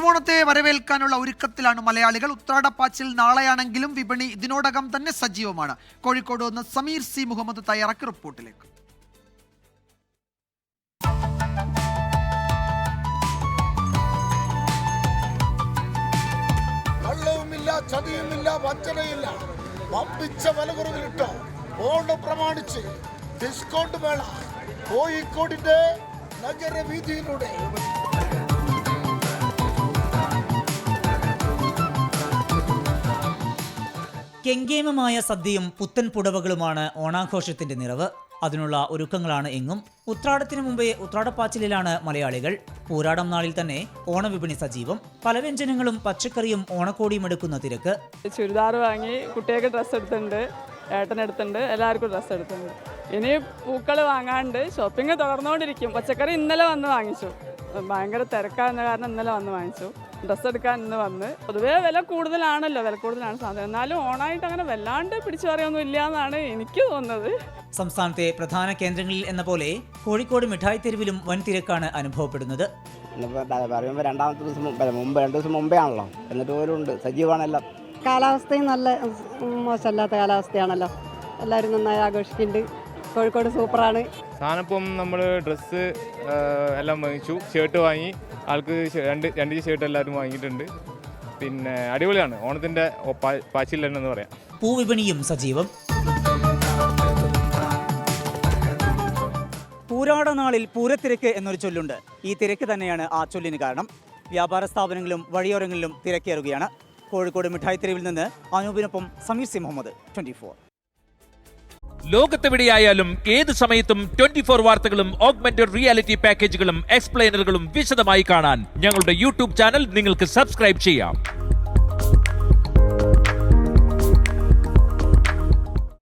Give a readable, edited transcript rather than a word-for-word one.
തിരുവോണത്തെ വരവേൽക്കാനുള്ള ഒരുക്കത്തിലാണ് മലയാളികൾ. ഉത്രാടപ്പാച്ചിൽ നാളെയാണെങ്കിലും വിപണി ഇതിനോടകം തന്നെ സജീവമാണ്. കോഴിക്കോട് നിന്ന് സമീർ സി മുഹമ്മദ് തയ്യാറാക്കിയ റിപ്പോർട്ടിലേക്ക്. കള്ളവുമില്ല, ചതിയുമില്ല, വഞ്ചനയില്ല. വമ്പിച്ച വിലകുറവിലിട്ടോ ഓണം പ്രമാണിച്ച് ഡിസ്കൗണ്ട് മേള കോഴിക്കോടിന്റെ നഗരവീതിയിലൂടെ. കെങ്കേമമായ സദ്യയും പുത്തൻ പുടവകളുമാണ് ഓണാഘോഷത്തിന്റെ നിറവ്. അതിനുള്ള ഒരുക്കങ്ങളാണ് എങ്ങും. ഉത്രാടത്തിനു മുമ്പേ ഉത്രാടപ്പാച്ചിലാണ് മലയാളികൾ. പൂരാടം നാളിൽ തന്നെ ഓണവിപണി സജീവം. പല വ്യഞ്ജനങ്ങളും പച്ചക്കറിയും ഓണക്കോടിയും എടുക്കുന്ന തിരക്ക്. ചുരിദാർ വാങ്ങി, കുട്ടികൾക്ക് ഡ്രസ്സ് എടുത്തിട്ടുണ്ട്, ഏട്ടനെടുത്തിട്ടുണ്ട്, എല്ലാവർക്കും ഡ്രസ്സ് എടുത്തിട്ടുണ്ട്. ഇനി പൂക്കൾ വാങ്ങാണ്ട് ഷോപ്പിംഗ് തുടർന്നുകൊണ്ടിരിക്കും. പച്ചക്കറി ഇന്നലെ വന്ന് വാങ്ങിച്ചു, ഭയങ്കര തിരക്കാകുന്ന കാരണം ഇന്നലെ വന്ന് വാങ്ങിച്ചു. ഡ്രസ്സ് എടുക്കാൻ ഇന്ന് വന്ന്. പൊതുവേ വില കൂടുതലാണല്ലോ, വില കൂടുതലാണ് സാധനം. എന്നാലും ഓണായിട്ട് അങ്ങനെ വല്ലാണ്ട് പിടിച്ചു പറയാനൊന്നും ഇല്ല എന്നാണ് എനിക്ക് തോന്നുന്നത്. സംസ്ഥാനത്തെ പ്രധാന കേന്ദ്രങ്ങളിൽ എന്ന പോലെ കോഴിക്കോട് മിഠായി തെരുവിലും വൻ തിരക്കാണ് അനുഭവപ്പെടുന്നത്. പറയുമ്പോൾ രണ്ടാമത്തെ ദിവസം മുമ്പ് 2 ദിവസം മുമ്പേ ആണല്ലോ, എന്നിട്ട് പോലും ഉണ്ട്, സജീവമാണല്ലോ. കാലാവസ്ഥയും നല്ല മോശമല്ലാത്ത കാലാവസ്ഥയാണല്ലോ. എല്ലാവരും നന്നായി ആഘോഷിക്കുന്നുണ്ട്. കോഴിക്കോട് സൂപ്പറാണ്. സാധനം നമ്മൾ ഡ്രസ്സ് എല്ലാം വാങ്ങിച്ചു, ഷർട്ട് വാങ്ങി, ആൾക്ക് രണ്ട് ഷർട്ട് എല്ലാവരും വാങ്ങിയിട്ടുണ്ട്. പിന്നെ അടിപൊളിയാണ് ഓണത്തിൻ്റെ പാച്ചിലെന്ന് പറയാം. പൂവിപണിയും സജീവം. പൂരാട നാളിൽ പൂരത്തിരക്ക് എന്നൊരു ചൊല്ലുണ്ട്. ഈ തിരക്ക് തന്നെയാണ് ആ ചൊല്ലിന് കാരണം. വ്യാപാര സ്ഥാപനങ്ങളിലും വഴിയോരങ്ങളിലും തിരക്കേറുകയാണ്. കോഴിക്കോട് മിഠായി തെരുവിൽ നിന്ന് അനൂപിനൊപ്പം സമീർ സി മുഹമ്മദ്, 24. ലോകത്തെവിടെയായാലും ഏത് സമയത്തും 24 വാർത്തകളും ഓഗ്മെന്റഡ് റിയാലിറ്റി പാക്കേജുകളും എക്സ്പ്ലെയിനറുകളും വിശദമായി കാണാൻ ഞങ്ങളുടെ യൂട്യൂബ് ചാനൽ നിങ്ങൾക്ക് സബ്സ്ക്രൈബ് ചെയ്യാം.